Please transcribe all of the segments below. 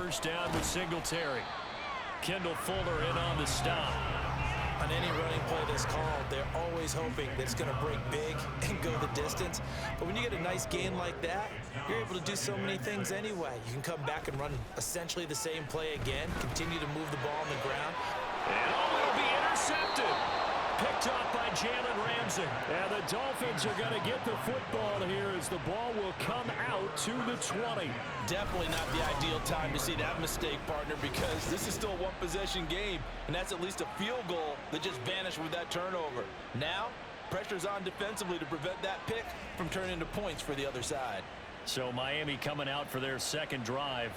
first down with Singletary. Kendall Fuller in on the stop. On any running play that's called, they're always hoping that it's going to break big and go the distance. But when you get a nice gain like that, you're able to do so many things anyway. You can come back and run essentially the same play again, continue to move the ball on the ground. And it'll be intercepted. Picked off by Jalen Ramsey. And the Dolphins are going to get the football here as the ball will come out to the 20. Definitely not the ideal time to see that mistake, partner, because this is still a one-possession game, and that's at least a field goal that just vanished with that turnover. Now, pressure's on defensively to prevent that pick from turning into points for the other side. So Miami coming out for their second drive.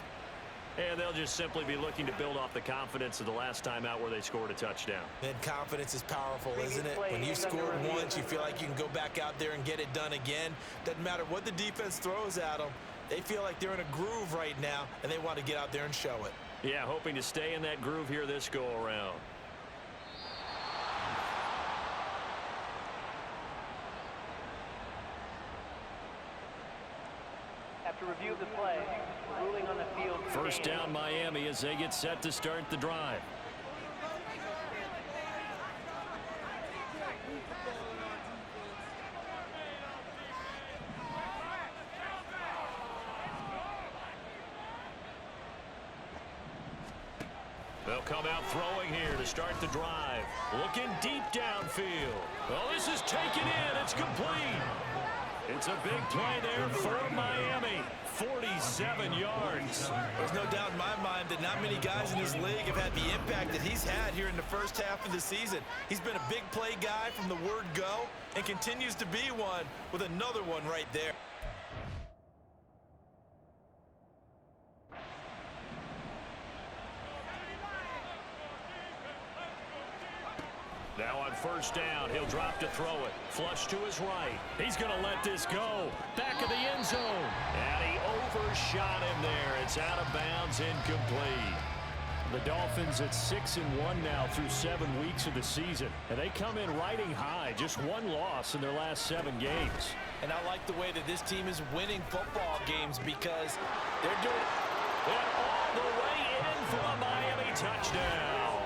And they'll just simply be looking to build off the confidence of the last time out where they scored a touchdown. And confidence is powerful, isn't it? When you scored once, you feel like you can go back out there and get it done again. Doesn't matter what the defense throws at them. They feel like they're in a groove right now, and they want to get out there and show it. Yeah, hoping to stay in that groove here this go-around. After review of the play, ruling on the field. First down Miami as they get set to start the drive. They'll come out throwing here to start the drive. Looking deep downfield. Oh, this is taken in. It's complete. It's a big play there for Miami. 47 yards. There's no doubt in my mind that not many guys in this league have had the impact that he's had here in the first half of the season. He's been a big play guy from the word go and continues to be one with another one right there. Now on first down, he'll drop to throw it. Flush to his right. He's going to let this go. Back of the end zone. And he overshot him there. It's out of bounds, incomplete. The Dolphins at 6-1 now through 7 weeks of the season. And they come in riding high. Just one loss in their last 7 games. And I like the way that this team is winning football games because they're doing it. And all the way in for a Miami touchdown.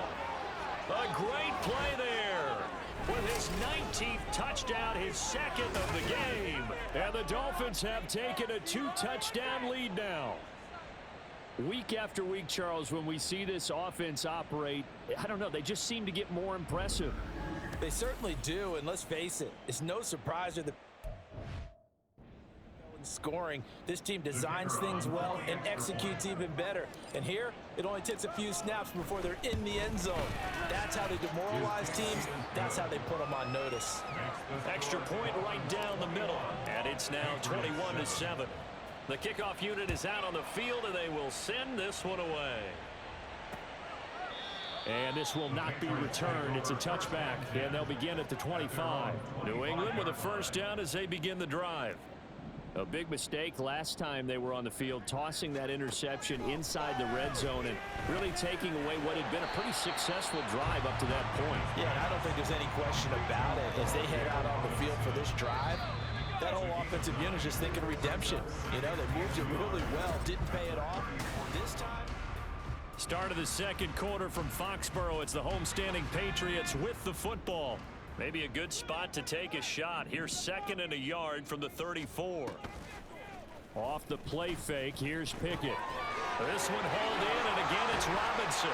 A great play there. With his 19th touchdown, his second of the game. And the Dolphins have taken a 2-touchdown lead now. Week after week, Charles, when we see this offense operate, I don't know, they just seem to get more impressive. They certainly do, and let's face it, it's no surprise that scoring. This team designs things well and executes even better. And here, it only takes a few snaps before they're in the end zone. That's how they demoralize teams. That's how they put them on notice. Extra point right down the middle. And it's now 21-7. The kickoff unit is out on the field, and they will send this one away. And this will not be returned. It's a touchback, and they'll begin at the 25. New England with a first down as they begin the drive. A big mistake last time they were on the field, tossing that interception inside the red zone and really taking away what had been a pretty successful drive up to that point. Yeah, and I don't think there's any question about it. As they head out on the field for this drive, that whole offensive unit is just thinking redemption. You know, they moved it really well, didn't pay it off. This time. Start of the second quarter from Foxborough. It's the homestanding Patriots with the football. Maybe a good spot to take a shot. Here's 2nd and a yard from the 34. Off the play fake, here's Pickett. This one hauled in, and again it's Robinson.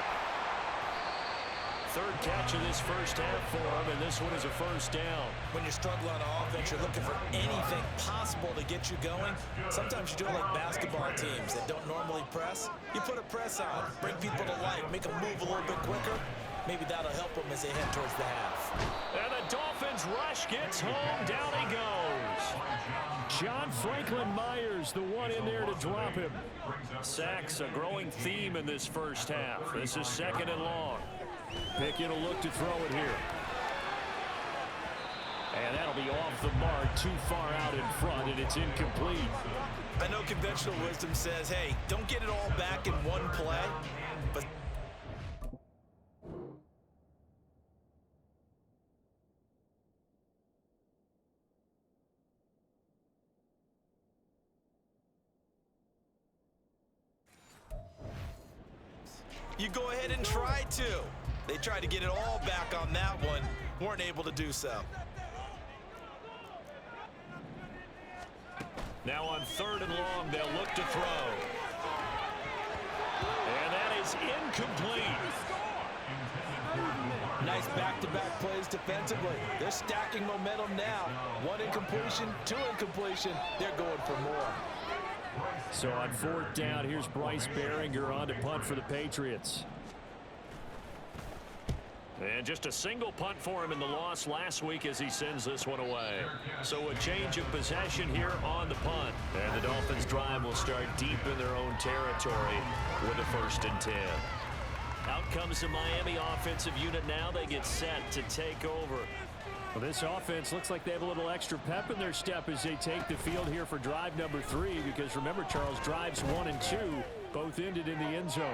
Third catch of this first half for him, and this one is a first down. When you're struggling on offense, you're looking for anything possible to get you going. Sometimes you do it like basketball teams that don't normally press. You put a press on, bring people to life, make them move a little bit quicker. Maybe that'll help them as they head towards the half. And the Dolphins rush gets home. Down he goes. John Franklin Myers, the one in there to drop him. Sacks, a growing theme in this first half. This is 2nd and long. Pickett will look to throw it here. And that'll be off the mark, too far out in front, and it's incomplete. I know conventional wisdom says, hey, don't get it all back in one play, but you go ahead and try to. They tried to get it all back on that one. Weren't able to do so. Now on 3rd and long, they'll look to throw. And that is incomplete. Nice back-to-back plays defensively. They're stacking momentum now. 1 incompletion, 2 incompletion. They're going for more. So on 4th down, here's Bryce Behringer on to punt for the Patriots. And just a single punt for him in the loss last week as he sends this one away. So a change of possession here on the punt. And the Dolphins' drive will start deep in their own territory with a 1st and 10. Out comes the Miami offensive unit now. They get set to take over. Well, this offense looks like they have a little extra pep in their step as they take the field here for drive number 3. Because remember, Charles, drives 1 and 2 both ended in the end zone.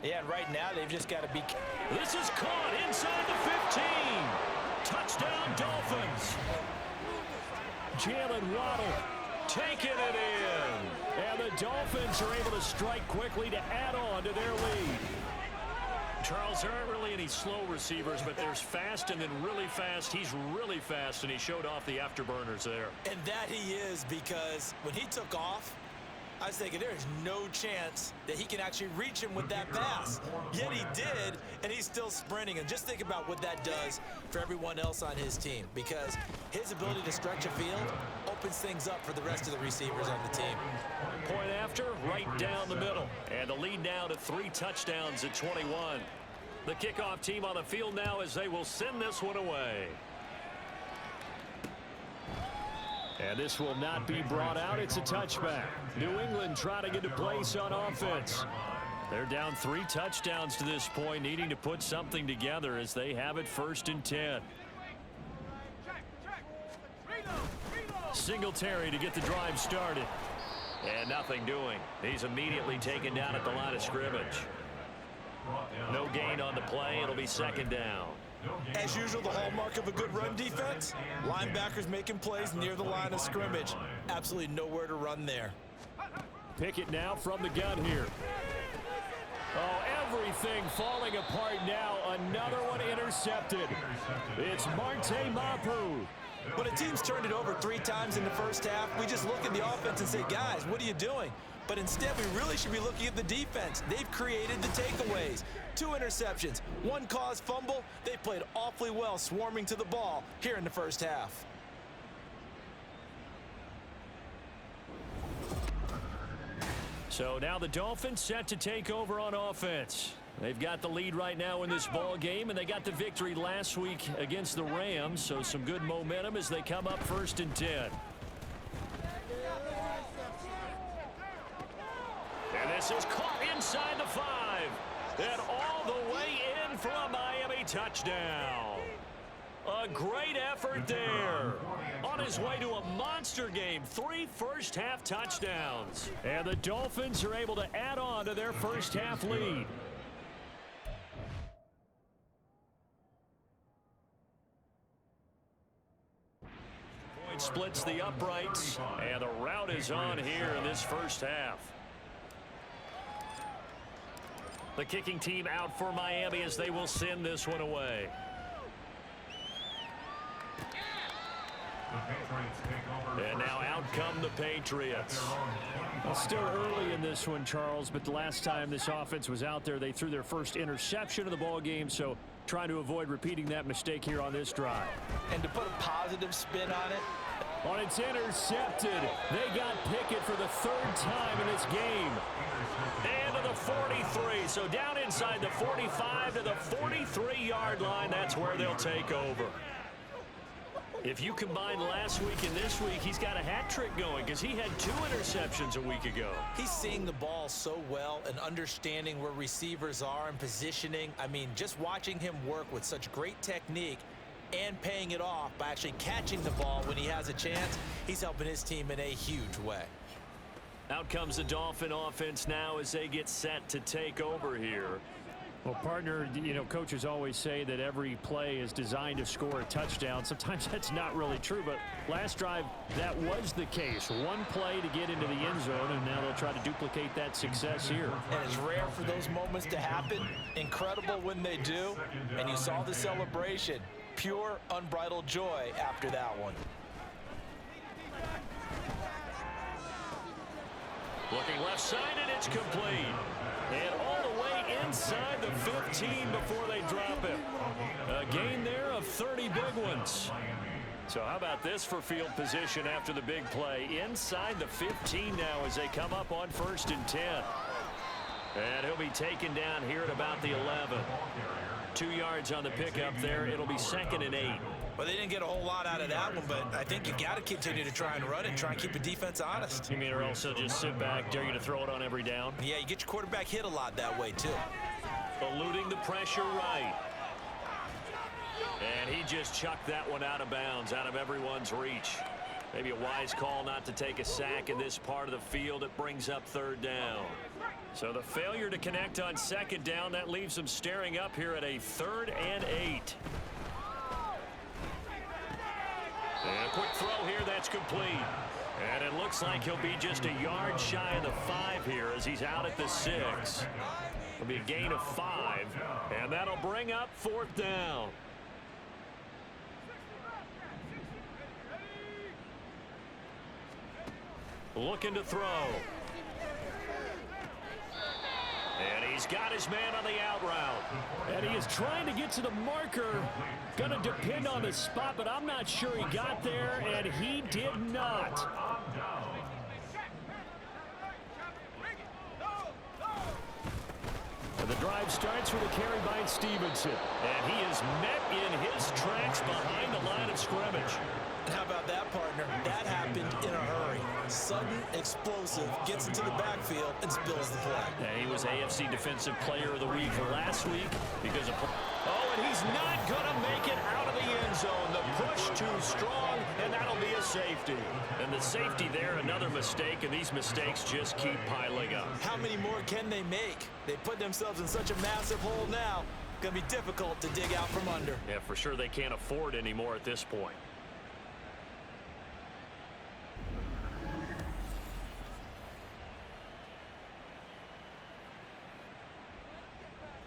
Yeah, and right now they've just got to be... This is caught inside the 15. Touchdown, Dolphins. Jalen Waddle taking it in. And the Dolphins are able to strike quickly to add on to their lead. Charles, there aren't really any slow receivers, but there's fast and then really fast. He's really fast, and he showed off the afterburners there. And that he is, because when he took off, I was thinking there is no chance that he can actually reach him with that pass. Yet he did, and he's still sprinting. And just think about what that does for everyone else on his team, because his ability to stretch a field opens things up for the rest of the receivers on the team. Point after, right down the middle. And the lead now to 3 touchdowns at 21. The kickoff team on the field now as they will send this one away. And this will not be brought out. It's a touchback. New England trying to get a place on offense. They're down 3 touchdowns to this point, needing to put something together as they have it 1st and 10. Singletary to get the drive started. And nothing doing. He's immediately taken down at the line of scrimmage. No gain on the play. It'll be 2nd down. As usual, the hallmark of a good run defense, linebackers making plays near the line of scrimmage. Absolutely nowhere to run there. Pickett now from the gun here. Oh, everything falling apart now. Another one intercepted. It's Marte Mapu. When a team's turned it over 3 times in the first half, we just look at the offense and say, guys, what are you doing? But instead, we really should be looking at the defense. They've created the takeaways. 2 interceptions, 1 caused fumble. They played awfully well swarming to the ball here in the first half. So now the Dolphins set to take over on offense. They've got the lead right now in this ball game, and they got the victory last week against the Rams, so some good momentum as they come up 1st and 10. And this is caught inside the 5, and all the way in for a Miami touchdown. A great effort there. On his way to a monster game, 3 first-half touchdowns. And the Dolphins are able to add on to their first-half lead. Point splits the uprights, and the route is on here in this first half. The kicking team out for Miami as they will send this one away. And now out come the Patriots. Well, still early in this one, Charles, but the last time this offense was out there, they threw their first interception of the ball game, so trying to avoid repeating that mistake here on this drive. And to put a positive spin on it. On its intercepted, they got Pickett for the 3rd time in this game. And to the 43, so down inside the 45 to the 43-yard line, that's where they'll take over. If you combine last week and this week, he's got a hat trick going because he had 2 interceptions a week ago. He's seeing the ball so well and understanding where receivers are and positioning. I mean, just watching him work with such great technique and paying it off by actually catching the ball when he has a chance, he's helping his team in a huge way. Out comes the Dolphin offense now as they get set to take over here. Well, partner, you know, coaches always say that every play is designed to score a touchdown. Sometimes that's not really true, but last drive, that was the case. One play to get into the end zone, and now they'll try to duplicate that success here. And it's rare for those moments to happen. Incredible when they do. And you saw the celebration. Pure, unbridled joy after that one. Looking left side, and it's complete. And all the way inside the 15 before they drop him. A gain there of 30 big ones. So how about this for field position after the big play? Inside the 15 now as they come up on 1st and 10. And he'll be taken down here at about the 11. 2 yards on the pickup there. It'll be 2nd and 8. Well, they didn't get a whole lot out of that one, but I think you got to continue to try and run it, try and keep the defense honest. You mean or else they'll just sit back, dare you to throw it on every down? Yeah, you get your quarterback hit a lot that way, too. Eluding the pressure right. And he just chucked that one out of bounds, out of everyone's reach. Maybe a wise call not to take a sack in this part of the field. It brings up 3rd down. So the failure to connect on 2nd down, that leaves them staring up here at a 3rd and 8. And a quick throw here, that's complete. And it looks like he'll be just a yard shy of the 5 here as he's out at the 6. It'll be a gain of 5, and that'll bring up 4th down. Looking to throw. And he's got his man on the out route. And he is trying to get to the marker. Going to depend on the spot, but I'm not sure he got there, and he did not. And the drive starts with a carry by Stevenson. And he is met in his tracks behind the line of scrimmage. How about that, partner? That happened in a hurry. Sudden, explosive, gets into the backfield and spills the play. Yeah, he was AFC Defensive Player of the Week last week because of... Oh, and he's not going to make it out of the end zone. The push too strong, and that'll be a safety. And the safety there, another mistake, and these mistakes just keep piling up. How many more can they make? They put themselves in such a massive hole now. Going to be difficult to dig out from under. Yeah, for sure they can't afford anymore at this point.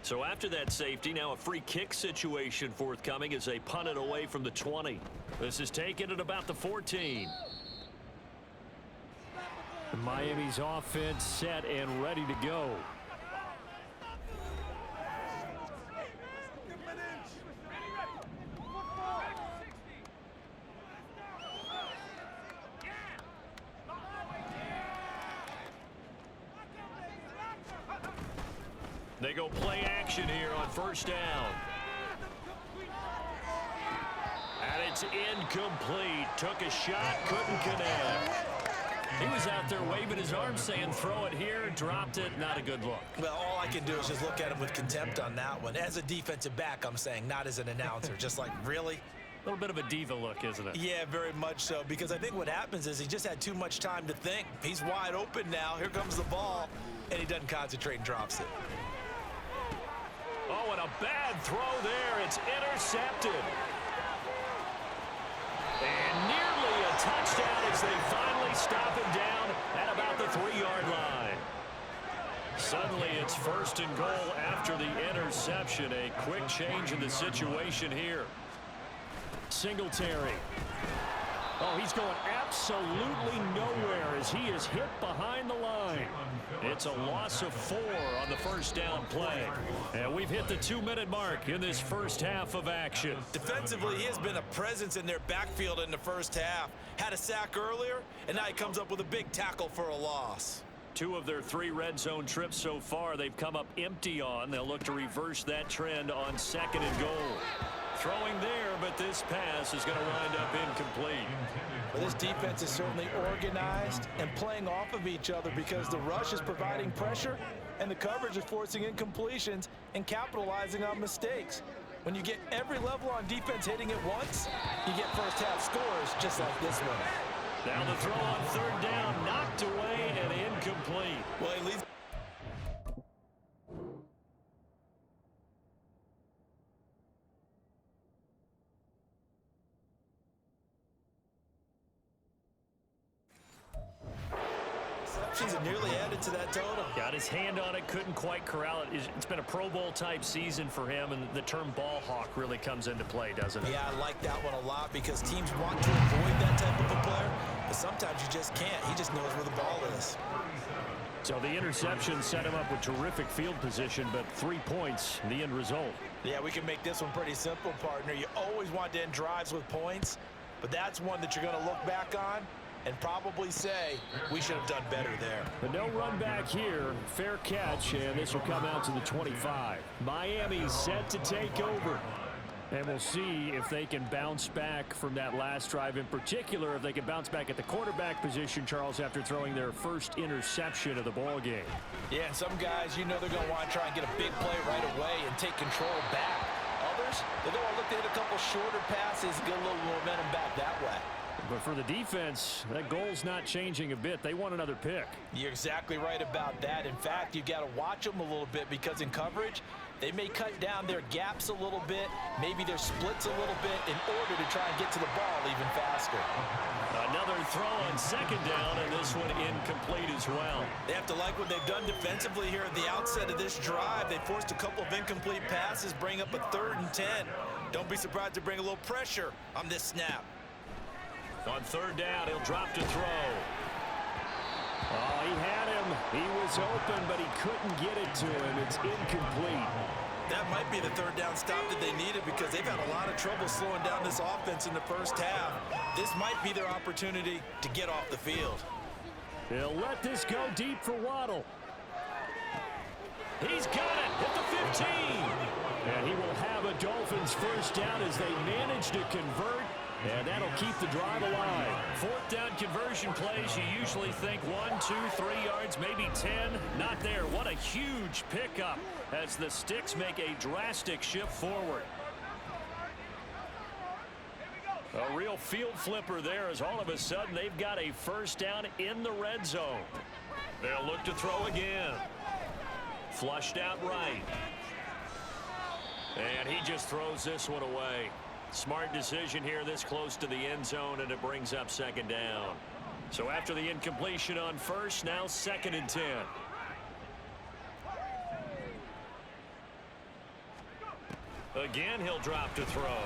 So after that safety, now a free kick situation forthcoming as they punt it away from the 20. This is taken at about the 14. Miami's offense set and ready to go. They go play action here on 1st down. And it's incomplete. Took a shot, couldn't connect. He was out there waving his arms saying throw it here, dropped it, not a good look. Well, all I can do is just look at him with contempt on that one. As a defensive back, I'm saying, not as an announcer. Just like, really? A little bit of a diva look, isn't it? Yeah, very much so, because I think what happens is he just had too much time to think. He's wide open now. Here comes the ball, and he doesn't concentrate and drops it. Oh, and a bad throw there. It's intercepted. And nearly a touchdown as they finally stop him down at about the 3-yard line. Suddenly it's 1st and goal after the interception. A quick change in the situation here. Singletary. Oh, he's going absolutely nowhere as he is hit behind the line. It's a loss of 4 on the 1st down play. And we've hit the 2-minute mark in this first half of action. Defensively, he has been a presence in their backfield in the first half. Had a sack earlier, and now he comes up with a big tackle for a loss. 2 of their 3 red zone trips so far, they've come up empty on. They'll look to reverse that trend on 2nd and goal. Throwing there, but this pass is going to wind up incomplete. Well, this defense is certainly organized and playing off of each other because the rush is providing pressure and the coverage is forcing incompletions and capitalizing on mistakes. When you get every level on defense hitting it once, you get first half scores just like this one. Now the throw on 3rd down, knocked away and incomplete. Well, at least receptions and nearly added to that total. Got his hand on it, couldn't quite corral it. It's been a Pro Bowl type season for him, and the term ball hawk really comes into play, doesn't it? Yeah, I like that one a lot because teams want to avoid that type of a player, but sometimes you just can't. He just knows where the ball is. So the interception set him up with terrific field position, but 3 points, the end result. Yeah, we can make this one pretty simple, partner. You always want to end drives with points, but that's one that you're going to look back on and probably say, we should have done better there. But no run back here. Fair catch, and this will come out to the 25. Miami set to take over. And we'll see if they can bounce back from that last drive, in particular, if they can bounce back at the quarterback position, Charles, after throwing their first interception of the ball game. Yeah, and some guys, you know they're going to want to try and get a big play right away and take control back. Others, they're going to look to hit a couple shorter passes and get a little momentum back that way. But for the defense, that goal's not changing a bit. They want another pick. You're exactly right about that. In fact, you've got to watch them a little bit because in coverage, they may cut down their gaps a little bit, maybe their splits a little bit in order to try and get to the ball even faster. Another throw on second down, and this one incomplete as well. They have to like what they've done defensively here at the outset of this drive. They forced a couple of incomplete passes, bring up a 3rd and 10. Don't be surprised to bring a little pressure on this snap. On 3rd down, he'll drop to throw. Oh, he had him. He was open, but he couldn't get it to him. It's incomplete. That might be the 3rd down stop that they needed because they've had a lot of trouble slowing down this offense in the first half. This might be their opportunity to get off the field. He'll let this go deep for Waddle. He's got it at the 15. And he will have a Dolphins first down as they manage to convert. And that'll keep the drive alive. 4th down conversion plays, you usually think 1, 2, 3 yards, maybe 10. Not there. What a huge pickup as the Sticks make a drastic shift forward. A real field flipper there as all of a sudden they've got a first down in the red zone. They'll look to throw again. Flushed out right. And he just throws this one away. Smart decision here this close to the end zone, and it brings up 2nd down. So after the incompletion on 1st, now 2nd and 10. Again, he'll drop to throw.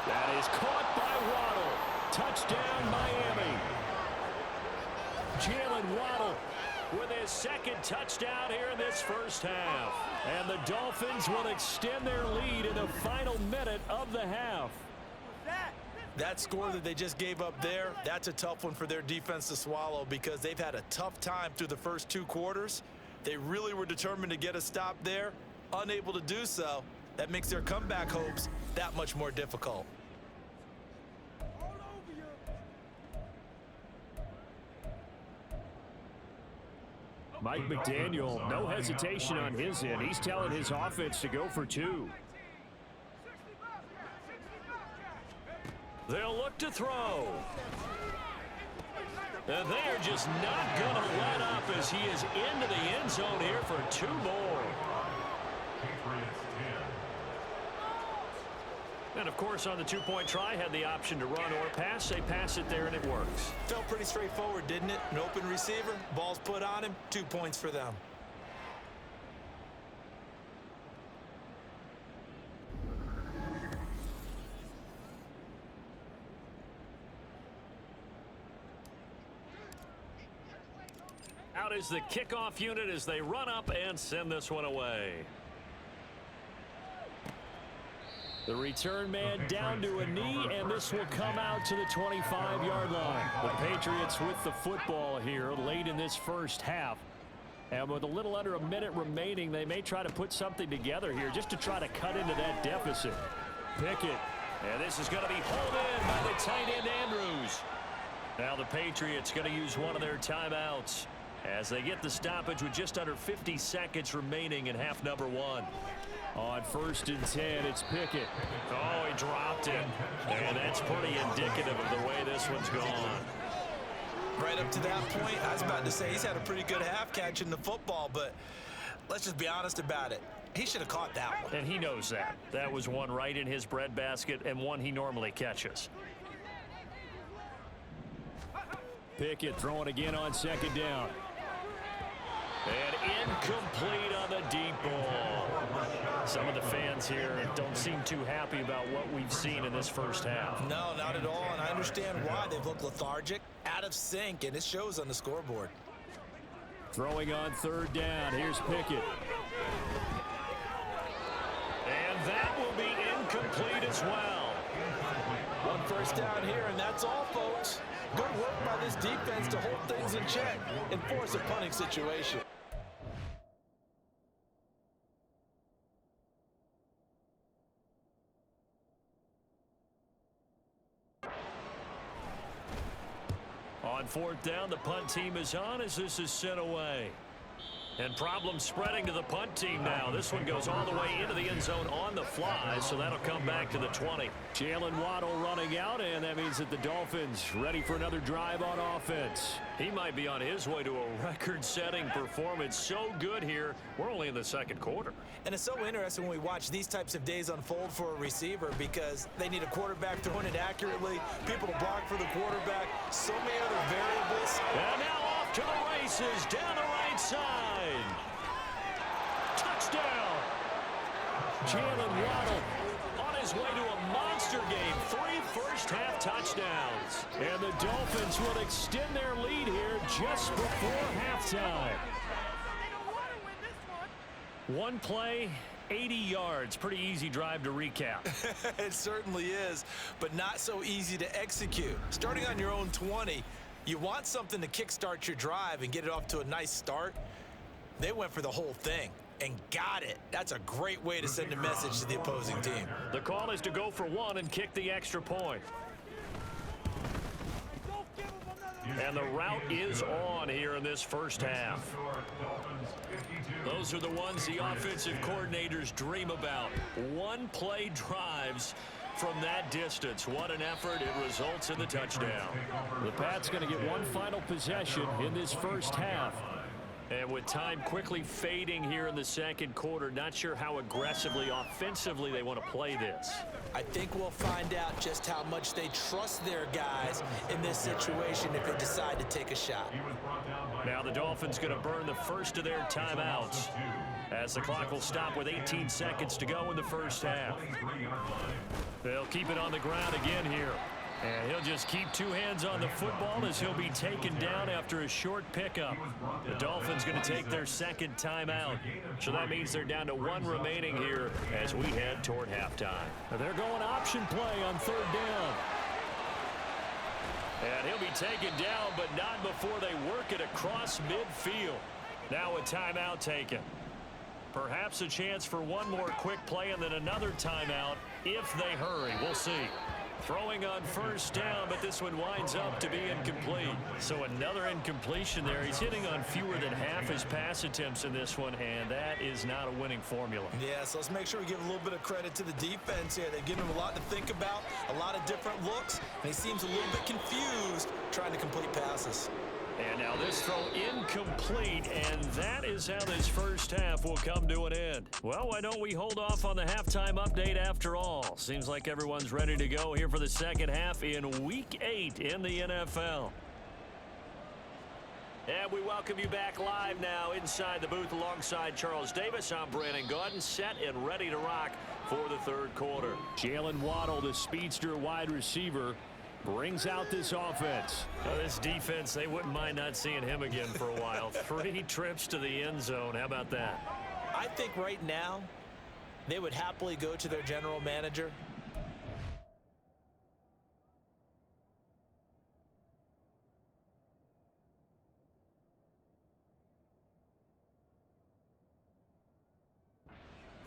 That is caught by Waddle. Touchdown, Miami. Jalen Waddle with his 2nd touchdown here in this first half. And the Dolphins will extend their lead in the final minute of the half. That score that they just gave up there, that's a tough one for their defense to swallow because they've had a tough time through the first 2 quarters. They really were determined to get a stop there, unable to do so. That makes their comeback hopes that much more difficult. Mike McDaniel, no hesitation on his end. He's telling his offense to go for 2. They'll look to throw. And they are just not going to let up as he is into the end zone here for 2 more. And, of course, on the 2-point try, had the option to run or pass. They pass it there, and it works. Felt pretty straightforward, didn't it? An open receiver, ball's put on him, 2 points for them. Out is the kickoff unit as they run up and send this one away. The return man down to a knee, and this will come out to the 25-yard line. The Patriots with the football here late in this first half. And with a little under a minute remaining, they may try to put something together here just to try to cut into that deficit. Pickett. And this is going to be hauled in by the tight end Andrews. Now the Patriots going to use one of their timeouts as they get the stoppage with just under 50 seconds remaining in half number 1. On 1st and 10, it's Pickett. Oh, he dropped it. And that's pretty indicative of the way this one's gone. Right up to that point, I was about to say he's had a pretty good half catching the football, but let's just be honest about it. He should have caught that one. And he knows that. That was one right in his breadbasket and one he normally catches. Pickett throwing again on second down. And incomplete on the deep ball. Some of the fans here don't seem too happy about what we've seen in this first half. No, not at all, and I understand why. They've looked lethargic, out of sync, and it shows on the scoreboard. Throwing on third down. Here's Pickett. And that will be incomplete as well. One first down here, and that's all, folks. Good work by this defense to hold things in check and force a punting situation. On fourth down, the punt team is on as this is sent away. And problems spreading to the punt team now. This one goes all the way into the end zone on the fly, so that'll come back to the 20. Jalen Waddle running out, and that means that the Dolphins ready for another drive on offense. He might be on his way to a record-setting performance. So good here. We're only in the second quarter. And it's so interesting when we watch these types of days unfold for a receiver because they need a quarterback throwing it accurately, people to block for the quarterback, so many other variables. And now off to the races down the right side. Touchdown! Jalen Waddle on his way to a monster game. 3 first-half touchdowns. And the Dolphins will extend their lead here just before halftime. One play, 80 yards. Pretty easy drive to recap. It certainly is, but not so easy to execute. Starting on your own 20, you want something to kickstart your drive and get it off to a nice start. They went for the whole thing and got it. That's a great way to send a message to the opposing team. The call is to go for one and kick the extra point. And the route is on here in this first half. Those are the ones the offensive coordinators dream about. One-play drives from that distance. What an effort. It results in the touchdown. The Pats going to get one final possession in this first half. And with time quickly fading here in the second quarter, not sure how aggressively, offensively they want to play this. I think we'll find out just how much they trust their guys in this situation if they decide to take a shot. Now the Dolphins going to burn the first of their timeouts as the clock will stop with 18 seconds to go in the first half. They'll keep it on the ground again here. And he'll just keep two hands on the football as he'll be taken down after a short pickup. The Dolphins going to take their second timeout. So that means they're down to one remaining here as we head toward halftime. They're going option play on third down. And he'll be taken down, but not before they work it across midfield. Now a timeout taken. Perhaps a chance for one more quick play and then another timeout if they hurry. We'll see. Throwing on first down, but this one winds up to be incomplete. So another incompletion there. He's hitting on fewer than half his pass attempts in this one, and that is not a winning formula. Yeah, so let's make sure we give a little bit of credit to the defense here. They've given him a lot to think about, a lot of different looks, and he seems a little bit confused trying to complete passes. And now this throw incomplete, and that is how this first half will come to an end. Well, why don't we hold off on the halftime update after all? Seems like everyone's ready to go here for the second half in Week 8 in the NFL. And we welcome you back live now inside the booth alongside Charles Davis. I'm Brandon Gaudin, set and ready to rock for the third quarter. Jalen Waddle, the speedster wide receiver, brings out this offense. This defense, they wouldn't mind not seeing him again for a while. 3 trips to the end zone. How about that? I think right now they would happily go to their general manager.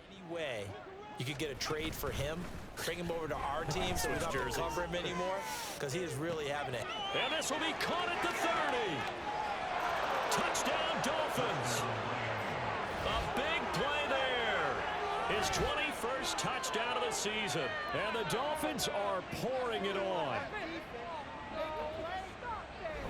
Any way you could get a trade for him, bring him over to our team so we don't have to cover him anymore, because he is really having it. And this will be caught at the 30. Touchdown, Dolphins. A big play there. His 21st touchdown of the season. And the Dolphins are pouring it on.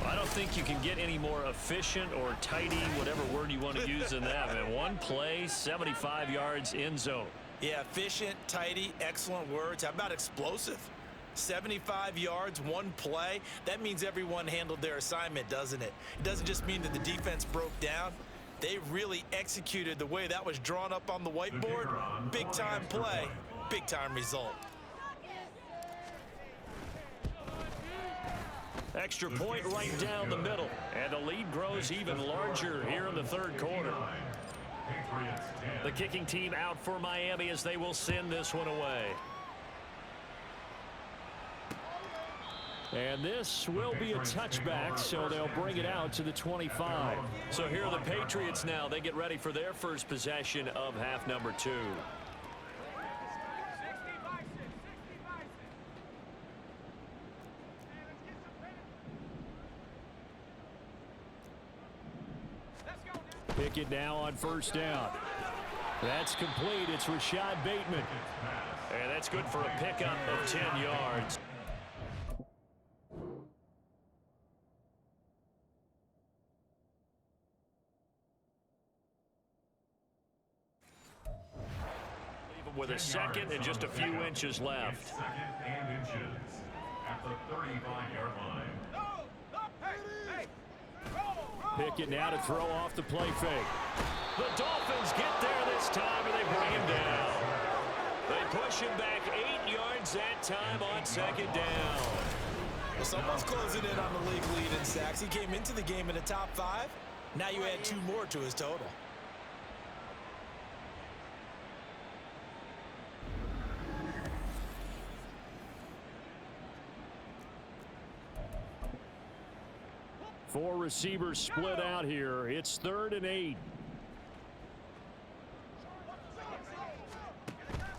I don't think you can get any more efficient or tidy, whatever word you want to use in that. Man, one play, 75 yards, end zone. Yeah, efficient, tidy, excellent words. How about explosive? 75 yards, one play. That means everyone handled their assignment, doesn't it? It doesn't just mean that the defense broke down. They really executed the way that was drawn up on the whiteboard. Big-time play, big-time result. Extra point right down the middle. And the lead grows even larger here in the third quarter. The kicking team out for Miami as they will send this one away. And this will be a touchback, so they'll bring it out to the 25. So here are the Patriots now. They get ready for their first possession of half number 2. Pick it now on first down. That's complete. It's Rashad Bateman. And that's good for a pickup of 10 yards. With a second and just a few inches left. Second and inches at the 35-yard line. Pick it now to throw off the play fake. The Dolphins get there this time, and they bring him down. They push him back 8 yards that time on second down. Well, someone's closing in on the league lead in sacks. He came into the game in the top 5. Now you add 2 more to his total. Four receivers split out here. It's 3rd and 8.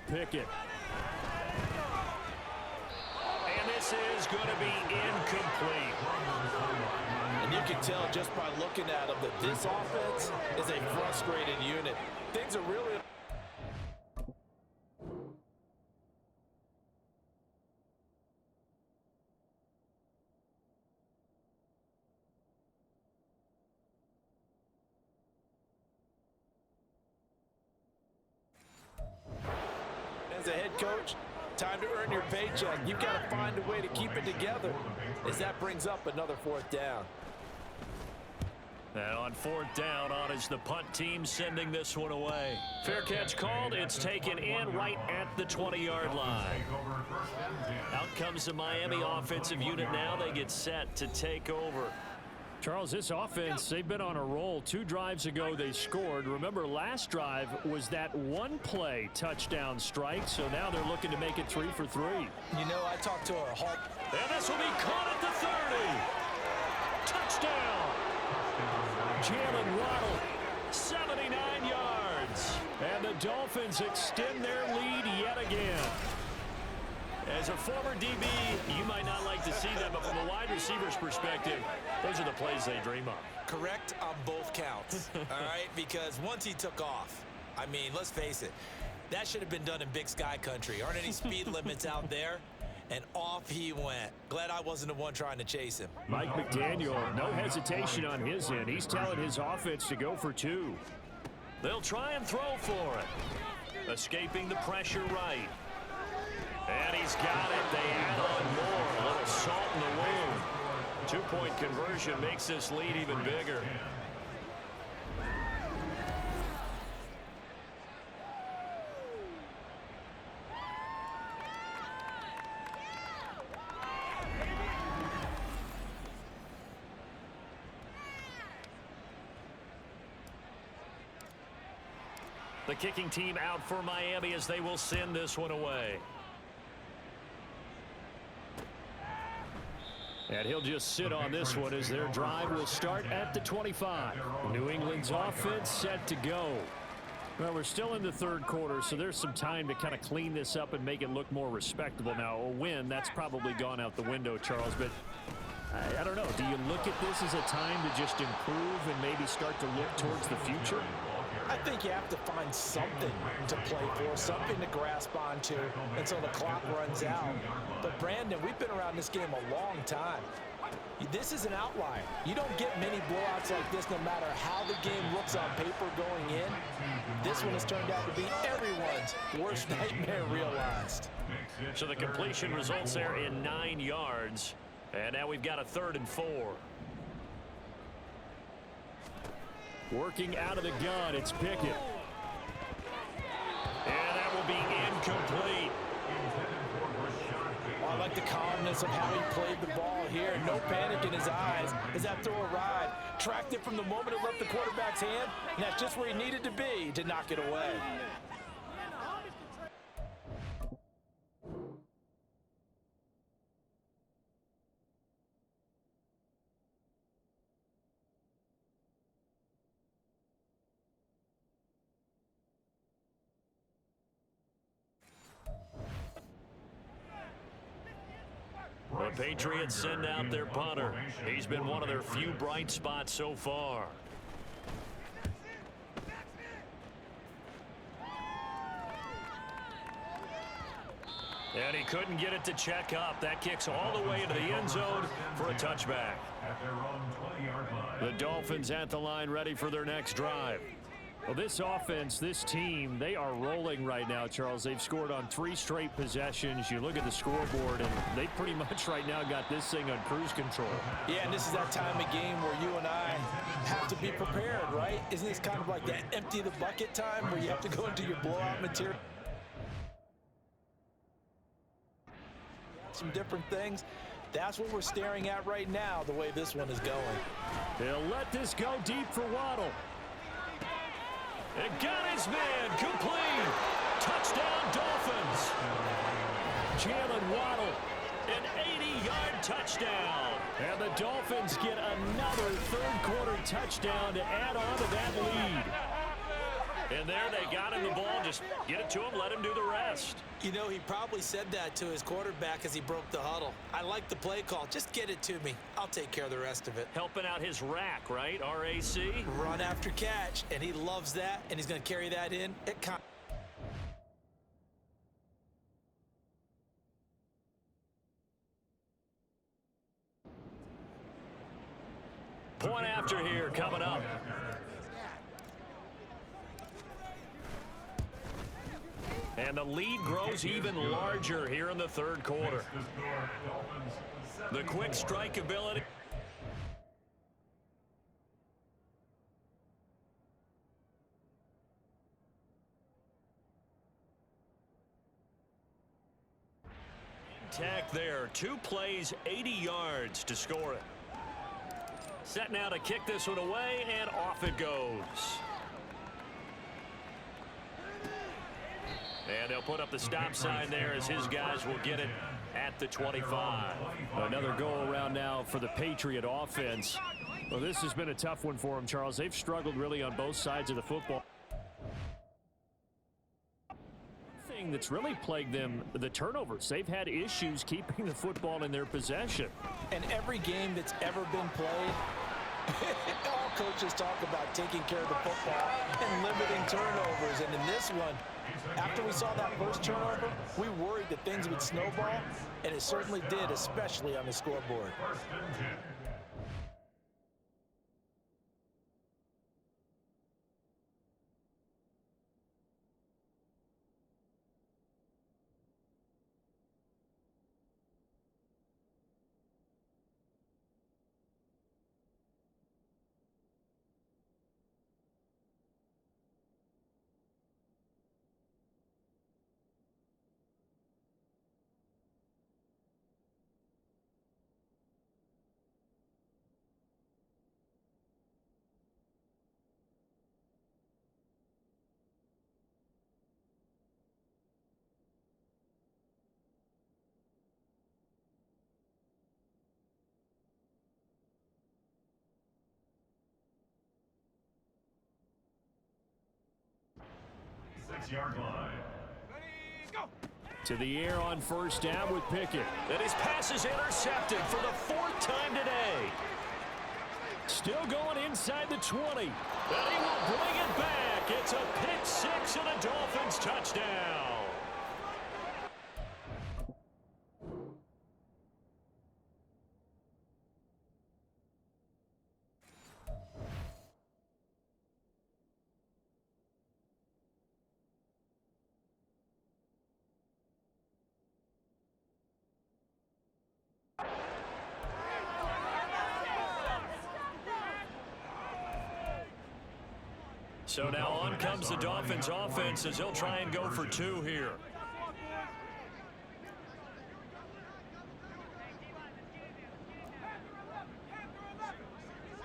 Pickett. And this is going to be incomplete. And you can tell just by looking at him that this offense is a frustrated unit. Things are really... As a head coach, time to earn your paycheck. You've got to find a way to keep it together as that brings up another 4th down. And on 4th down, on is the punt team sending this one away. Fair catch called. It's taken in right at the 20-yard line. Out comes the Miami offensive unit now. They get set to take over. Charles, this offense, they've been on a roll. 2 drives ago, they scored. Remember, last drive was that one-play touchdown strike, so now they're looking to make it 3 for 3. You know, I talked to a Hulk. And this will be caught at the 30. Touchdown. Jalen Waddle, 79 yards. And the Dolphins extend their lead yet again. As a former DB, you might not like to see that, but from a wide receiver's perspective, those are the plays they dream of. Correct on both counts, all right? Because once he took off, I mean, let's face it, that should have been done in Big Sky country. Aren't any speed limits out there? And off he went. Glad I wasn't the one trying to chase him. Mike McDaniel, no hesitation on his end. He's telling his offense to go for 2. They'll try and throw for it. Escaping the pressure right. And he's got it. They add on more. A little salt in the wound. 2-point conversion makes this lead even bigger. The kicking team out for Miami as they will send this one away. And he'll just sit on this one as their drive will start at the 25. New England's offense set to go. Well, we're still in the third quarter, so there's some time to kind of clean this up and make it look more respectable. Now, a win, that's probably gone out the window, Charles, but I don't know. Do you look at this as a time to just improve and maybe start to look towards the future? I think you have to find something to play for, something to grasp onto until the clock runs out. But, Brandon, we've been around this game a long time. This is an outlier. You don't get many blowouts like this no matter how the game looks on paper going in. This this one has turned out to be everyone's worst nightmare realized. So the completion results there in 9 yards. And now we've got a 3rd and 4. Working out of the gun, it's Pickett. And that will be incomplete. Oh, I like the calmness of how he played the ball here. No panic in his eyes as that throw arrived. Tracked it from the moment it left the quarterback's hand, and that's just where he needed to be to knock it away. The Patriots send out their punter. He's been one of their few bright spots so far. And he couldn't get it to check up. That kicks all the way into the end zone for a touchback. At their own 20-yard line. The Dolphins at the line ready for their next drive. Well, this offense, this team, they are rolling right now, Charles. They've scored on 3 straight possessions. You look at the scoreboard, and they pretty much right now got this thing on cruise control. Yeah, and this is that time of game where you and I have to be prepared, right? Isn't this kind of like that empty the bucket time where you have to go into your blowout material? Some different things. That's what we're staring at right now, the way this one is going. They'll let this go deep for Waddle. And got his man complete. Touchdown, Dolphins. Jalen Waddle, an 80-yard touchdown. And the Dolphins get another third-quarter touchdown to add on to that lead. And there they got him the ball. Just get it to him, let him do the rest. You know, he probably said that to his quarterback as he broke the huddle. I like the play call. Just get it to me. I'll take care of the rest of it. Helping out his rack, right? RAC? Run after catch, and he loves that, and he's going to carry that in. Point after here coming up. And the lead grows even larger here in the third quarter. The quick strike ability. Intact there. 2 plays, 80 yards to score it. Set now to kick this one away, and off it goes. And they'll put up the stop sign there as his guys will get it at the 25. Another go-around now for the Patriot offense. Well, this has been a tough one for them, Charles. They've struggled really on both sides of the football. Thing that's really plagued them, the turnovers. They've had issues keeping the football in their possession. And every game that's ever been played, all coaches talk about taking care of the football and limiting turnovers. And in this one, after we saw that first turnover, we worried that things would snowball, and it certainly did, especially on the scoreboard. Yard line. To the air on first down with Pickett. And his pass is intercepted for the 4th time today. Still going inside the 20. And he will bring it back. It's a pick 6 and a Dolphins touchdown. So now on comes the Dolphins offense as they'll try and go for two here.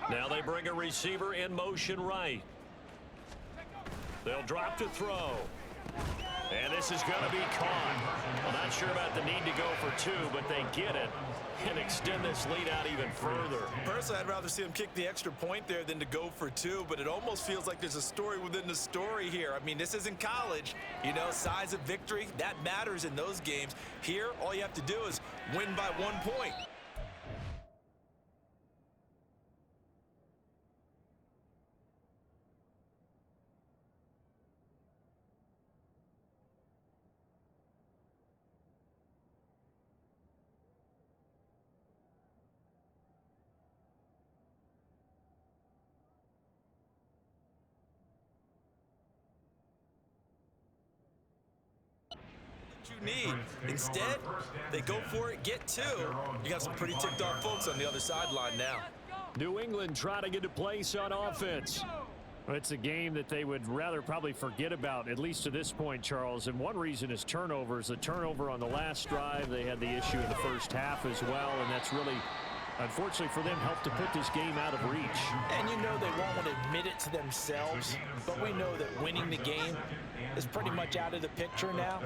Now they bring a receiver in motion right. They'll drop to throw. And this is going to be caught. Well, not sure about the need to go for two, but they get it and extend this lead out even further. Personally, I'd rather see them kick the extra point there than to go for two, but it almost feels like there's a story within the story here. I mean, this isn't college. You know, size of victory, that matters in those games. Here, all you have to do is win by 1 point. Need. Instead, they go for it, get two. You got some pretty ticked off folks on the other sideline now. New England trying to get a place on offense. Well, it's a game that they would rather probably forget about, at least to this point, Charles. And one reason is turnovers. The turnover on the last drive, they had the issue in the first half as well, and that's really, unfortunately for them, helped to put this game out of reach. And you know they won't want to admit it to themselves, but we know that winning the game is pretty much out of the picture now.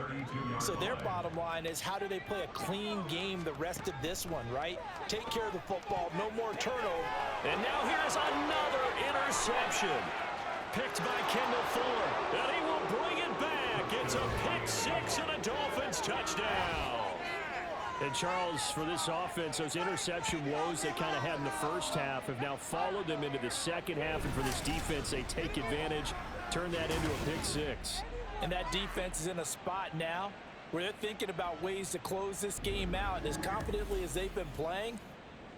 So their bottom line is, how do they play a clean game the rest of this one, right? Take care of the football, no more turnover. And now here's another interception. Picked by Kendall Fuller, and he will bring it back. It's a pick six and a Dolphins touchdown. And Charles, for this offense, those interception woes they kind of had in the first half have now followed them into the second half. And for this defense, they take advantage, turn that into a pick six. And that defense is in a spot now where they're thinking about ways to close this game out. And as confidently as they've been playing,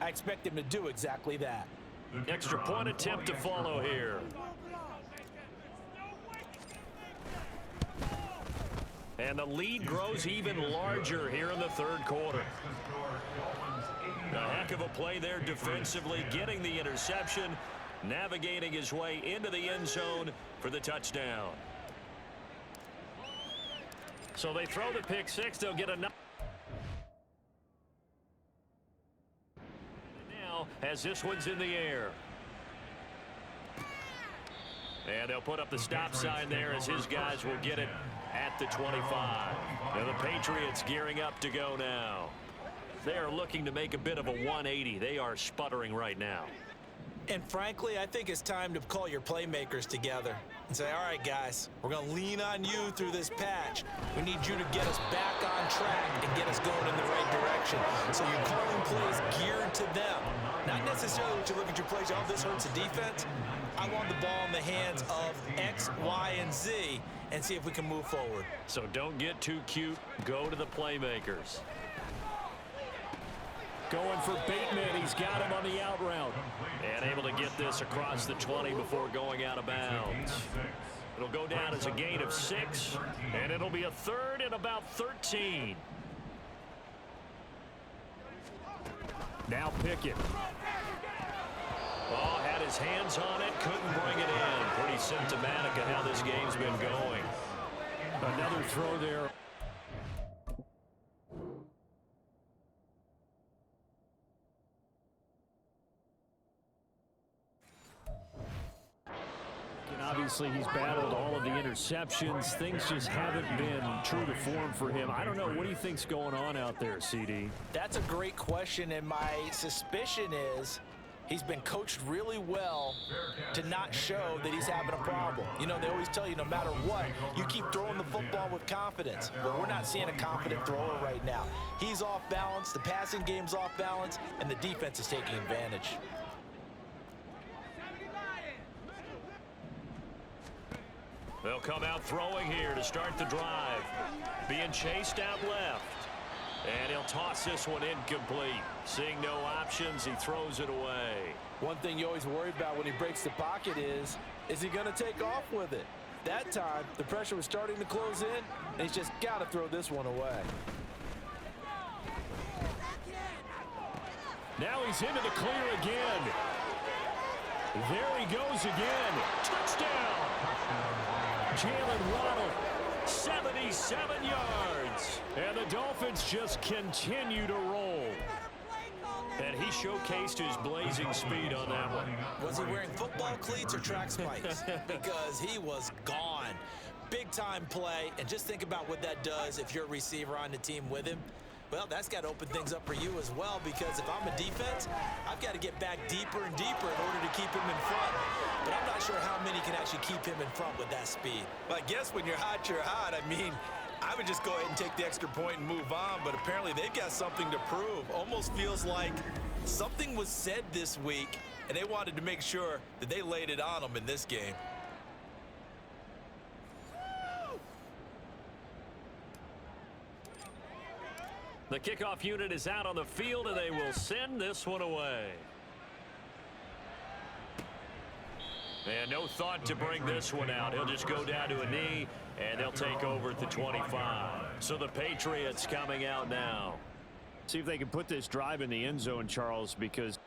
I expect them to do exactly that. Extra point attempt to follow here. And the lead grows even larger here in the third quarter. A heck of a play there defensively, getting the interception, navigating his way into the end zone for the touchdown. So they throw the pick six. They'll get another. Now, as this one's in the air. And they'll put up the stop sign there as his guys will get it at the 25. And the Patriots gearing up to go now. They are looking to make a bit of a 180. They are sputtering right now. And frankly, I think it's time to call your playmakers together and say, all right, guys, we're going to lean on you through this patch. We need you to get us back on track and get us going in the right direction. So you're calling plays geared to them. Not necessarily when you look at your plays, oh, this hurts the defense. I want the ball in the hands of X, Y, and Z and see if we can move forward. So don't get too cute. Go to the playmakers. Going for Bateman. He's got him on the out route. And able to get this across the 20 before going out of bounds. It'll go down as a gain of 6, and it'll be a third and about 13. Now Pickett. Oh, had his hands on it, couldn't bring it in. Pretty symptomatic of how this game's been going. Another throw there. Obviously, he's battled all of the interceptions. Things just haven't been true to form for him. I don't know. What do you think's going on out there, CD? That's a great question, and my suspicion is he's been coached really well to not show that he's having a problem. You know, they always tell you no matter what, you keep throwing the football with confidence. But we're not seeing a confident thrower right now. He's off balance, the passing game's off balance, and the defense is taking advantage. They'll come out throwing here to start the drive. Being chased out left. And he'll toss this one incomplete. Seeing no options, he throws it away. One thing you always worry about when he breaks the pocket is he going to take off with it? That time, the pressure was starting to close in, and he's just got to throw this one away. Now he's into the clear again. There he goes again. Touchdown! Jalen Waddle, 77 yards. And the Dolphins just continue to roll. And he showcased his blazing speed on that one. Was he wearing football cleats or track spikes? Because he was gone. Big-time play, and just think about what that does if you're a receiver on the team with him. Well, that's got to open things up for you as well, because if I'm a defense, I've got to get back deeper and deeper in order to keep him in front. But I'm not sure how many can actually keep him in front with that speed. Well, I guess when you're hot, you're hot. I mean, I would just go ahead and take the extra point and move on, but apparently they've got something to prove. Almost feels like something was said this week, and they wanted to make sure that they laid it on them in this game. The kickoff unit is out on the field, and they will send this one away. And no thought to bring this one out. He'll just go down to a knee, and they'll take over at the 25. So the Patriots coming out now. See if they can put this drive in the end zone, Charles, because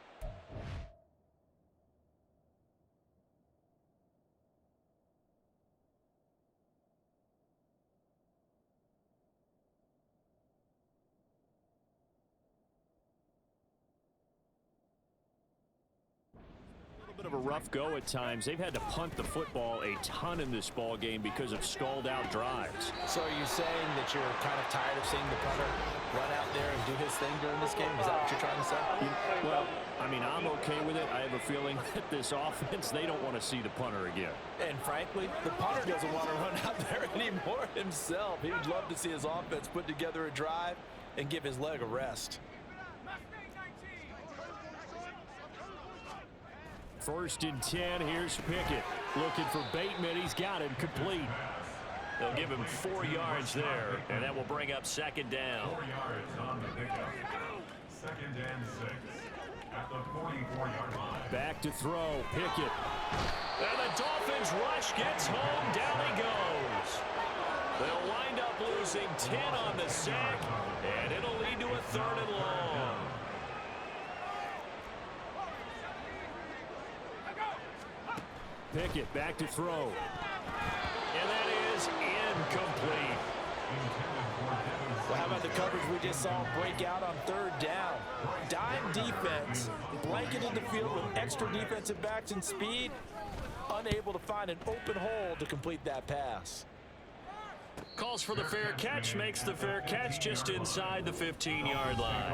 bit of a rough go at times. They've had to punt the football a ton in this ball game because of stalled out drives. So are you saying that you're kind of tired of seeing the punter run out there and do his thing during this game? Is that what you're trying to say? Well, I mean, I'm okay with it. I have a feeling that this offense, they don't want to see the punter again. And frankly, the punter doesn't want to run out there anymore himself. He would love to see his offense put together a drive and give his leg a rest. First and 10, here's Pickett. Looking for Bateman, he's got him complete. They'll give him 4 yards there, and that will bring up second down. 4 yards on the pickup. Second and 6 at the 44-yard line. Back to throw, Pickett. And the Dolphins rush gets home, down he goes. They'll wind up losing 10 on the sack, and it'll lead to a 3rd and long. Pickett back to throw. And that is incomplete. Well, how about the coverage we just saw break out on 3rd down? Dime defense, blanketed the field with extra defensive backs and speed, unable to find an open hole to complete that pass. Calls for the fair catch, makes the fair catch just inside the 15-yard line.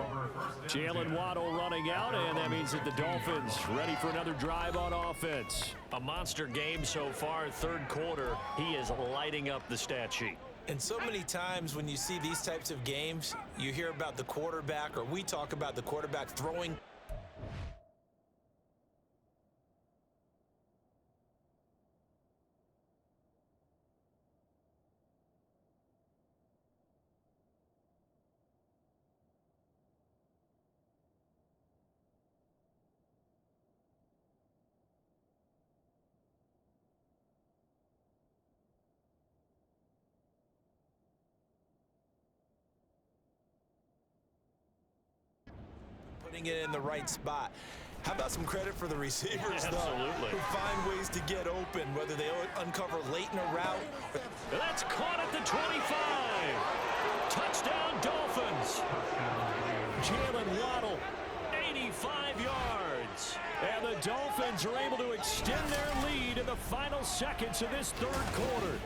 Jalen Waddle running out, and that means that the Dolphins ready for another drive on offense. A monster game so far, 3rd quarter. He is lighting up the stat sheet. And so many times when you see these types of games, you hear about the quarterback, or we talk about the quarterback throwing. Putting it in the right spot. How about some credit for the receivers, though, Absolutely. who find ways to get open, whether they uncover late in a route. That's caught at the 25. Touchdown, Dolphins. Jalen Waddle, 85 yards. And the Dolphins are able to extend their lead in the final seconds of this 3rd quarter.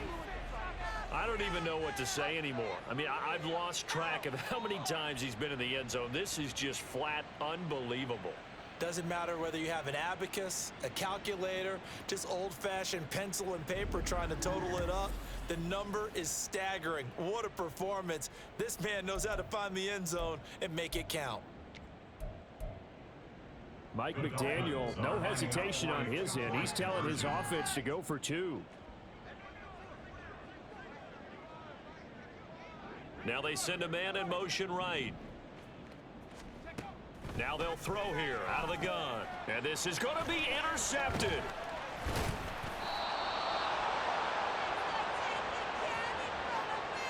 I don't even know what to say anymore. I mean, I've lost track of how many times he's been in the end zone. This is just flat unbelievable. Doesn't matter whether you have an abacus, a calculator, just old-fashioned pencil and paper trying to total it up. The number is staggering. What a performance. This man knows how to find the end zone and make it count. Mike McDaniel, no hesitation on his end. He's telling his offense to go for 2. Now they send a man in motion right. Now they'll throw here out of the gun. And this is going to be intercepted.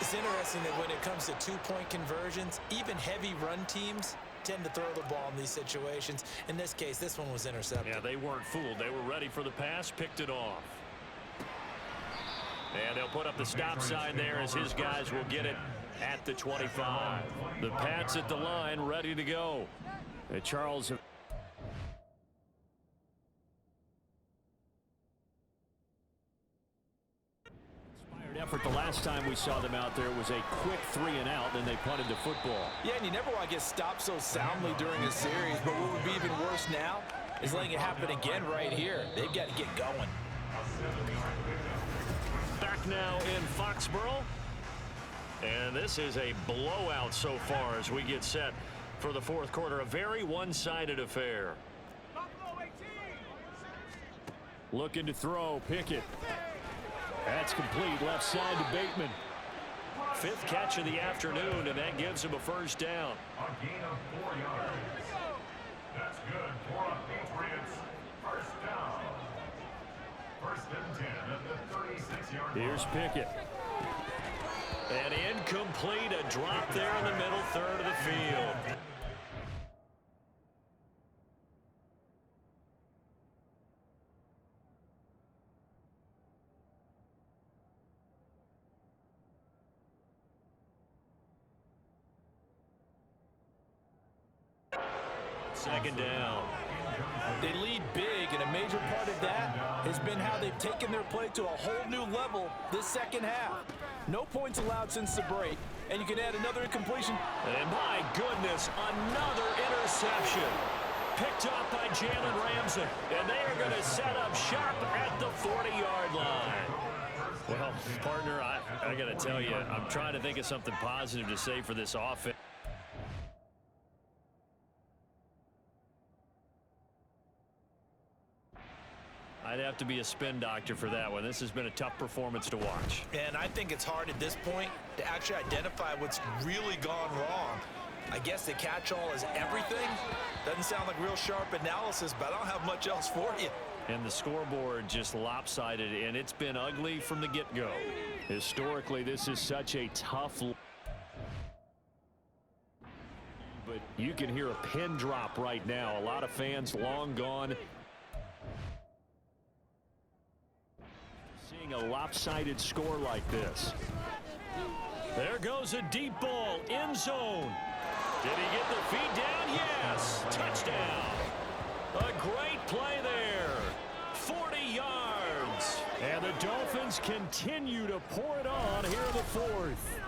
It's interesting that when it comes to 2-point conversions, even heavy run teams tend to throw the ball in these situations. In this case, this one was intercepted. Yeah, they weren't fooled. They were ready for the pass, picked it off. And they'll put up the stop sign there as his guys will get it at the 25. The Pats at the line ready to go. And Charles. Effort the last time we saw them out there was a quick 3 and out, then they punted the football. Yeah, and you never want to get stopped so soundly during a series, but what would be even worse now is letting it happen again right here. They've got to get going. Back now in Foxborough, and this is a blowout so far as we get set for the fourth quarter. A very one-sided affair. Looking to throw, Pickett. That's complete, left side to Bateman. 5th catch of the afternoon, and that gives him a first down. A gain of 4 yards. That's good for the Patriots. First down. 1st and 10 at the 36-yard line. Here's Pickett. And incomplete, a drop there in the middle third of the field. Second down. They lead big, and a major part of that has been how they've taken their play to a whole new level this second half. No points allowed since the break, and you can add another incompletion. And my goodness, another interception. Picked up by Jalen Ramsey, and they are going to set up shop at the 40-yard line. Well, partner, I got to tell you, I'm trying to think of something positive to say for this offense. I'd have to be a spin doctor for that one. This has been a tough performance to watch. And I think it's hard at this point to actually identify what's really gone wrong. I guess the catch-all is everything. Doesn't sound like real sharp analysis, but I don't have much else for you. And the scoreboard just lopsided, and it's been ugly from the get-go. Historically, this is such a tough. But you can hear a pin drop right now. A lot of fans long gone. Seeing a lopsided score like this. There goes a deep ball, end zone. Did he get the feet down? Yes. Touchdown. A great play there. 40 yards. And the Dolphins continue to pour it on here in the fourth.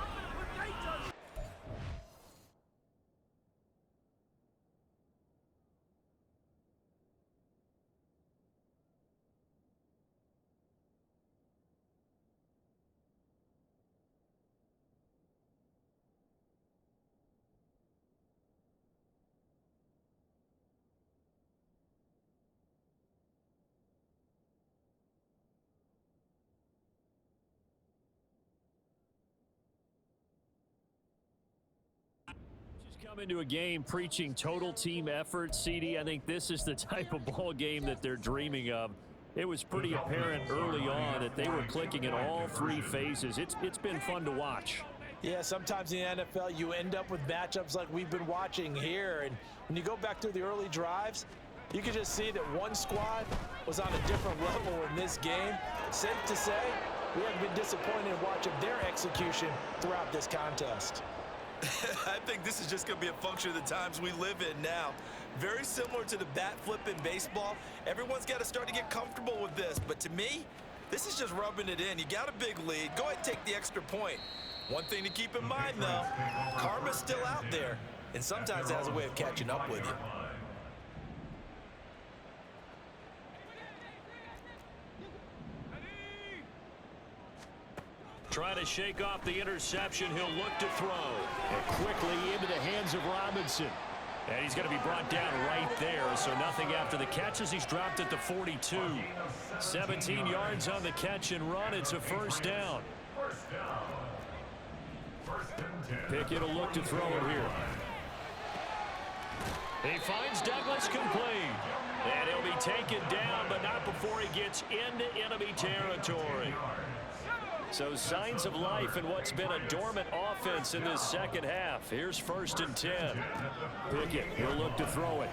Come into a game preaching total team effort, CD. I think this is the type of ball game that they're dreaming of. It was pretty apparent early on that they were clicking in all 3 phases. It's been fun to watch. Yeah, sometimes in the NFL you end up with matchups like we've been watching here, and when you go back through the early drives, you can just see that one squad was on a different level in this game. Safe to say, we haven't been disappointed in watching their execution throughout this contest. I think this is just going to be a function of the times we live in now. Very similar to the bat flip in baseball. Everyone's got to start to get comfortable with this. But to me, this is just rubbing it in. You got a big lead. Go ahead and take the extra point. One thing to keep in mind, though, karma's still out there. And sometimes it has a way of catching up with you. Trying to shake off the interception. He'll look to throw. And quickly into the hands of Robinson. And he's going to be brought down right there. So nothing after the catch as he's dropped at the 42. 17 yards on the catch and run. It's a first down. Pickett will look to throw it here. He finds Douglas complete. And he'll be taken down, but not before he gets into enemy territory. So signs of life in what's been a dormant offense in this second half. Here's 1st and 10. Pickett will look to throw it.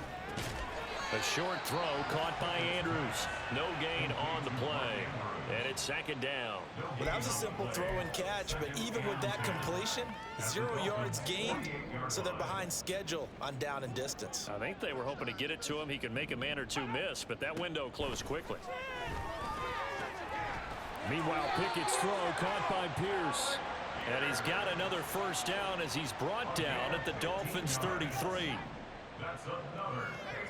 A short throw caught by Andrews. No gain on the play. And it's second down. Well, that was a simple throw and catch, but even with that completion, 0 yards gained, so they're behind schedule on down and distance. I think they were hoping to get it to him. He could make a man or two miss, but that window closed quickly. Meanwhile, Pickett's throw caught by Pierce. And he's got another first down as he's brought down at the Dolphins' 33. That's another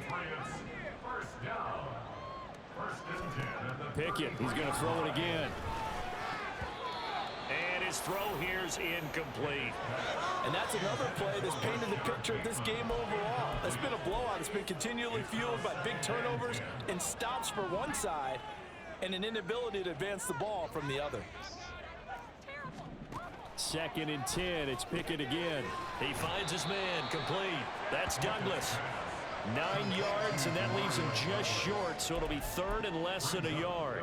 Patriots first down. First and 10 at the Pickett, he's going to throw it again. And his throw here's incomplete. And that's another play that's painted the picture of this game overall. It's been a blowout. It's been continually fueled by big turnovers and stops for one side and an inability to advance the ball from the other. Second and 10. It's Pickett again. He finds his man complete. That's Douglas. 9 yards, and that leaves him just short, so it'll be third and less than a yard.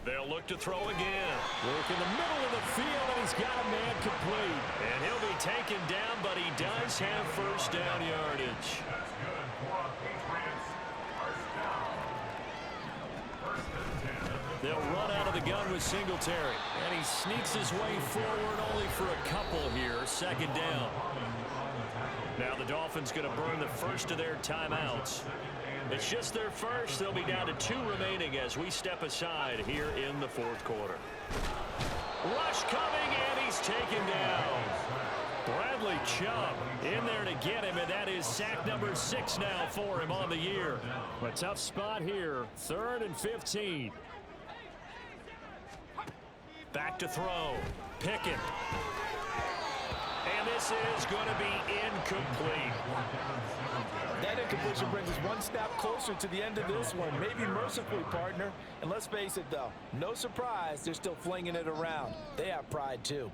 They'll look to throw again. Work in the middle of the field, and he's got a man complete. And he'll be taken down, but he does have first down yardage. That's good for a Patriots first down. First and 10 at the They'll run out of the gun with Singletary. And he sneaks his way forward only for a couple here. Second down. Now the Dolphins going to burn the first of their timeouts. It's just their first. They'll be down to 2 remaining as we step aside here in the fourth quarter. Rush coming, and he's taken down. Bradley Chubb in there to get him, and that is sack number 6 now for him on the year. A tough spot here, 3rd and 15. Back to throw. Pickett. And this is going to be incomplete. That incompletion brings us one step closer to the end of this one. Maybe mercifully, partner. And let's face it, though, no surprise, they're still flinging it around. They have pride, too.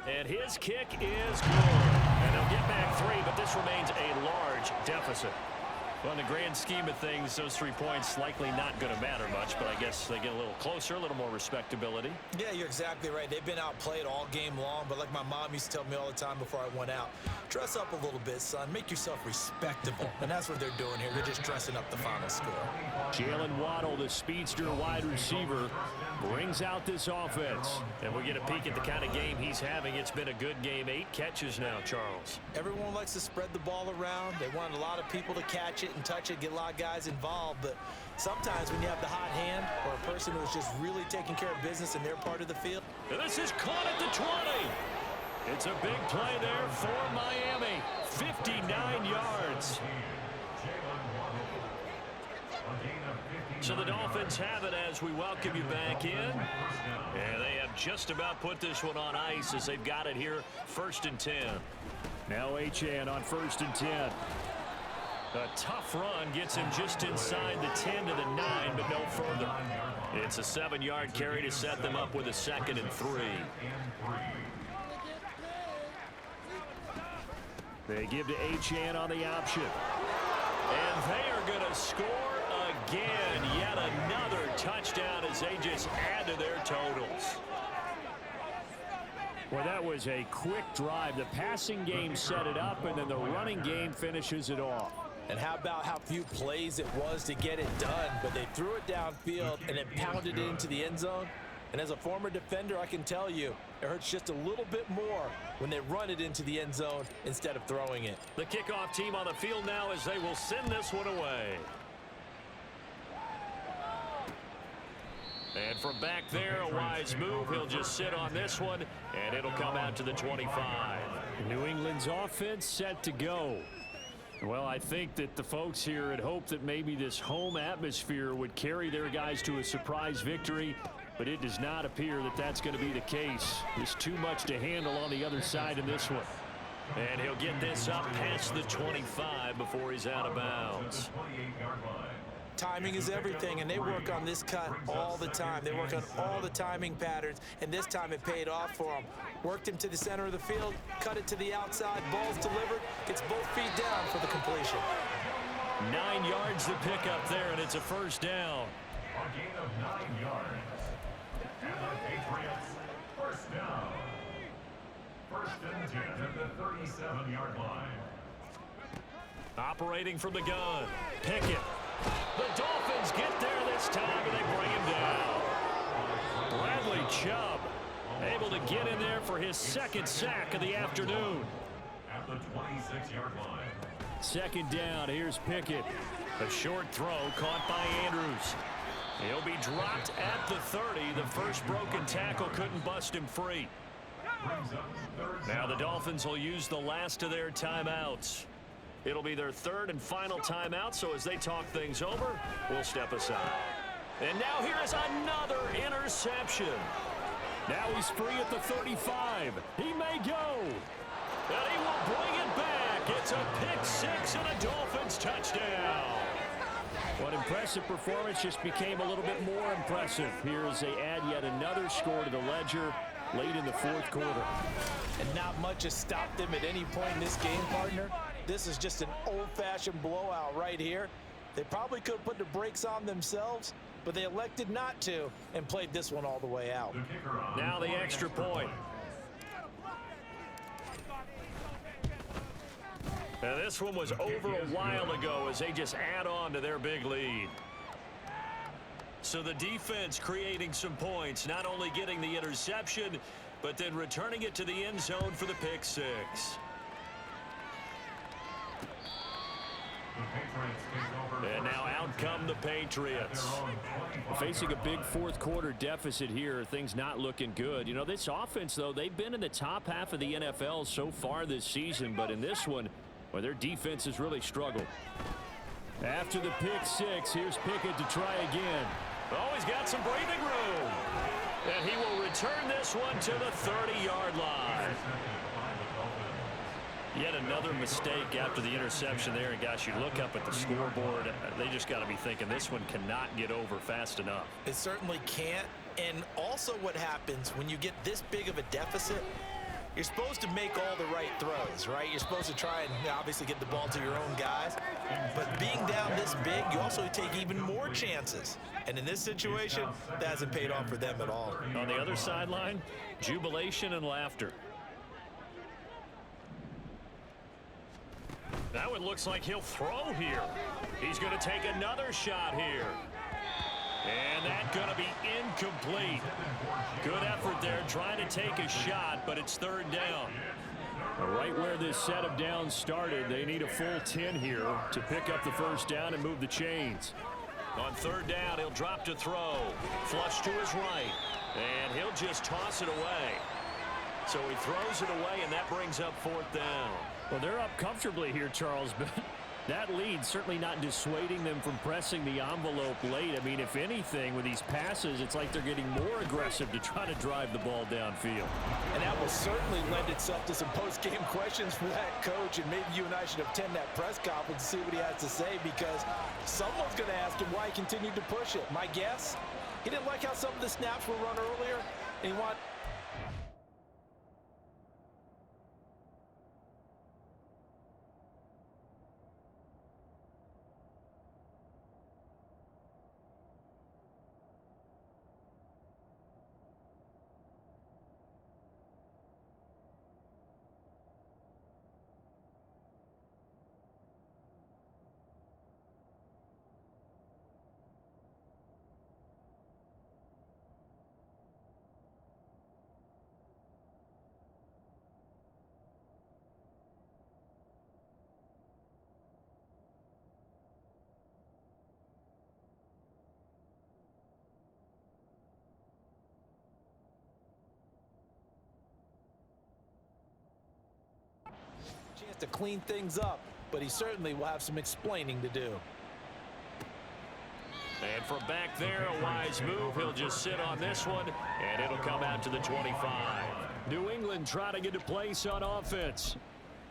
And his kick is good. And they'll get back 3, but this remains a large deficit. Well, in the grand scheme of things, those 3 points likely not going to matter much, but I guess they get a little closer, a little more respectability. Yeah, you're exactly right. They've been outplayed all game long, but like my mom used to tell me all the time before I went out, dress up a little bit, son. Make yourself respectable. And that's what they're doing here. They're just dressing up the final score. Jalen Waddle, the speedster wide receiver, brings out this offense. And we get a peek at the kind of game he's having. It's been a good game. 8 catches now, Charles. Everyone likes to spread the ball around. They want a lot of people to catch it and touch it, get a lot of guys involved. But sometimes when you have the hot hand or a person who's just really taking care of business in their part of the field. And this is caught at the 20. It's a big play there for Miami. 59 yards. So the Dolphins have it as we welcome you back in. And they have just about put this one on ice as they've got it here, 1st and 10. Now Achane on 1st and 10. A tough run gets him just inside the 10 to the 9, but no further. It's a 7-yard carry to set them up with a 2nd and 3. They give to Achane on the option. And they are going to score again. Yet another touchdown as they just add to their totals. Well, that was a quick drive. The passing game set it up, and then the running game finishes it off. And how about how few plays it was to get it done, but they threw it downfield and then pounded it into the end zone. And as a former defender, I can tell you, it hurts just a little bit more when they run it into the end zone instead of throwing it. The kickoff team on the field now as they will send this one away. And from back there, a wise move. He'll just sit on this one, and it'll come out to the 25. New England's offense set to go. Well, I think that the folks here had hoped that maybe this home atmosphere would carry their guys to a surprise victory, but it does not appear that that's going to be the case. There's too much to handle on the other side in this one. And he'll get this up past the 25 before he's out of bounds. Timing is everything, and they work on this cut all the time. They work on all the timing patterns, and this time it paid off for them. Worked him to the center of the field, cut it to the outside, ball's delivered, gets both feet down for the completion. 9 yards to pick up there, and it's a first down. A gain of 9 yards. And the Patriots first down. First and 10 at the 37-yard line. Operating from the gun. Pickett. The Dolphins get there this time, and they bring him down. Bradley Chubb able to get in there for his second sack of the afternoon. At the 26-yard line. Second down, here's Pickett. A short throw caught by Andrews. He'll be dropped at the 30. The first broken tackle couldn't bust him free. Now the Dolphins will use the last of their timeouts. It'll be their third and final timeout, so as they talk things over, we'll step aside. And now here is another interception. Now he's free at the 35. He may go. And he will bring it back. It's a pick six and a Dolphins touchdown. What impressive performance just became a little bit more impressive. Here as they add yet another score to the ledger late in the fourth quarter. And not much has stopped them at any point in this game, partner. This is just an old-fashioned blowout right here. They probably could have put the brakes on themselves, but they elected not to and played this one all the way out. Now the extra point. Now this one was over a while ago as they just add on to their big lead. So the defense creating some points, not only getting the interception, but then returning it to the end zone for the pick six. And now out come the Patriots. Facing a big fourth quarter deficit here, things not looking good. You know, this offense, though, they've been in the top half of the NFL so far this season, but in this one, well, their defense has really struggled. After the pick six, here's Pickett to try again. Oh, he's got some breathing room. And he will return this one to the 30-yard line. Yet another mistake after the interception there. And, gosh, you look up at the scoreboard, they just got to be thinking this one cannot get over fast enough. It certainly can't. And also what happens when you get this big of a deficit, you're supposed to make all the right throws, right? You're supposed to try and obviously get the ball to your own guys. But being down this big, you also take even more chances. And in this situation, that hasn't paid off for them at all. On the other sideline, jubilation and laughter. Now it looks like he'll throw here. He's going to take another shot here. And that's going to be incomplete. Good effort there trying to take a shot, but it's third down. Right where this set of downs started, they need a full 10 here to pick up the first down and move the chains. On third down, he'll drop to throw. Flush to his right. And he'll just toss it away. So he throws it away, and that brings up fourth down. Well, they're up comfortably here, Charles, but that lead certainly not dissuading them from pressing the envelope late. I mean, if anything, with these passes, it's like they're getting more aggressive to try to drive the ball downfield. And that will certainly lend itself to some post-game questions for that coach, and maybe you and I should attend that press conference to see what he has to say, because someone's going to ask him why he continued to push it. My guess, he didn't like how some of the snaps were run earlier, and he wanted... chance to clean things up, but he certainly will have some explaining to do. And from back there, a wise move. He'll just sit on this one, and it'll come out to the 25. New England trying to get a place on offense.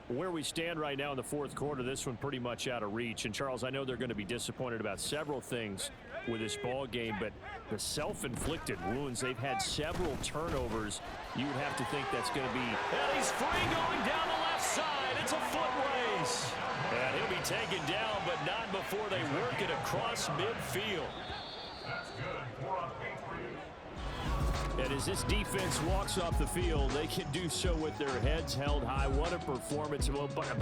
Where we stand right now in the fourth quarter, this one pretty much out of reach. And, Charles, I know they're going to be disappointed about several things with this ball game, but the self-inflicted wounds, they've had several turnovers. You would have to think that's going to be... And he's free going down the left side. It's a foot race. And he'll be taken down, but not before they work it across midfield. That's good for a Patriot. And as this defense walks off the field, they can do so with their heads held high. What a performance by the